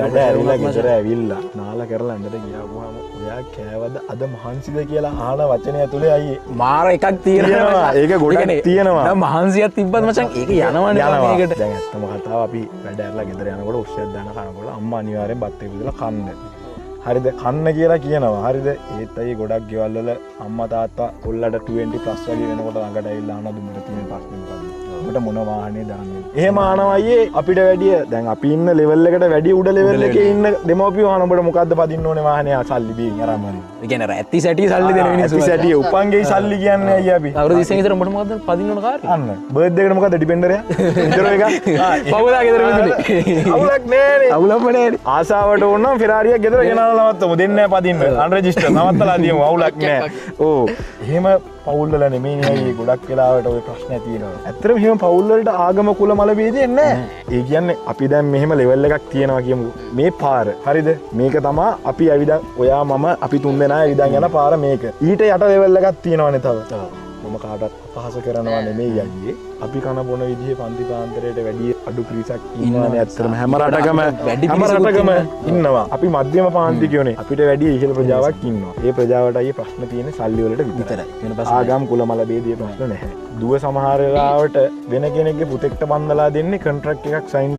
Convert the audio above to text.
ඩ ඇවිල්ලා ගෙදර ඇවිල්ලා නාලා කරලා ඇඳට ගියාම ඔයා කෑවද අද මහන්සිද කියලා අහන වචනය ඇතුලේ අයියේ මාර එකක් තියෙනවා. ඒක ගොඩක් තියෙනවා. දැන් මහන්සියක් තිබ්බත් මචං ඒක යනවනේ මේකට. දැන් ඇත්තම කතාව අපි වැඩ ඇරලා ගෙදර යනකොට උස්සයක් දාන කනකොට අම්මා අනිවාර්යෙන් බත් එක විදලා කන්න. හරිද? කන්න කියලා කියනවා. හරිද? ඒත් අය ගොඩක් ගෙවල් වල අම්මා තාත්තා කොල්ලට 20 ප්ලස් වගේ වෙනකොට ළඟට ඇවිල්ලා අහනවා දුන්නට තියෙන ප්‍රශ්නේ මොකද්ද? අපිට මොන වාහනේ දාන්නේ? එහෙම අහනවා අයියේ අපිට වැඩිය දැන් අපි ඉන්න ලෙවල් එකට වැඩි උඩ ලෙවල් එකේ ඉන්න දෙමව්පියෝ අහන උඹට මොකද්ද පදින්න ඕනේ වාහනේ සල්ලි බීන් අරන් හරි. ඒ කියන්නේ රැත්ති සැටි සල්ලි දෙන මිනිස්සු. රැත්ති සැටි උපන්ගේ සල්ලි කියන්නේ අයියා අපි. අවුරුදු 20 විතර උඹට මොකද්ද පදින්න ඕන කාර්යය? අන්න බර්ත්ඩේ එකට මොකද්ද ඩිපෙන්ඩර් එක? විතර එක. පවුලා ගෙදර විදුලි. අවුලක් නෑනේ. අවුලක්ම නෑනේ. ආසාවට ඕන නම් ෆෙරාරියක් ගෙදර ගෙනල්ලා නවත්තමු. දෙන්නේ නැහැ පදින්න. අන්රෙජිස්ටර් නවත්තලා දියමු. අවුලක් නෑ. ඕ. එහෙම පවුල් වල නෙමෙයි අයියේ ගොඩක් වෙලාවට ওই ප්‍රශ්න තියෙනවා. ඇත්තටම එහෙම පවුල් වලට ආගම කුල මල ભેදෙන්නේ නැහැ. ඒ කියන්නේ අපි දැන් මෙහෙම ලෙවල් එකක් තියෙනවා කියමු. මේ පාර. හරිද? මේක තමයි අපි ඇවිදා ඔයා මම අපි තුන් දෙනා ඇවිදන් යන පාර මේක. ඊට යට ලෙවල් එකක් තියෙනවානේ තව. මම කාටවත් අපහාස කරනවා නෙමෙයි අයියේ. අපි කන බොන විදිහේ පන්ති පාන්තරයට වැඩි අඩු පිරිසක් ඉන්නවානේ ඇත්තටම හැම රටකම ඉන්නවා. අපි මධ්‍යම පාන්තිකයෝනේ. අපිට වැඩි ඉහළ ප්‍රජාවක් ඉන්නවා. ඒ ප්‍රජාවට අයියේ ප්‍රශ්න තියෙන්නේ සල්ලි වලට විතරයි. ආගම් කුල මල ભેදයේ ප්‍රශ්න නැහැ. දුව සමහර වෙලාවට වෙන කෙනෙක්ගේ පුතෙක්ට බන්දලා දෙන්නේ කොන්ට්‍රැක්ට් එකක් සයින්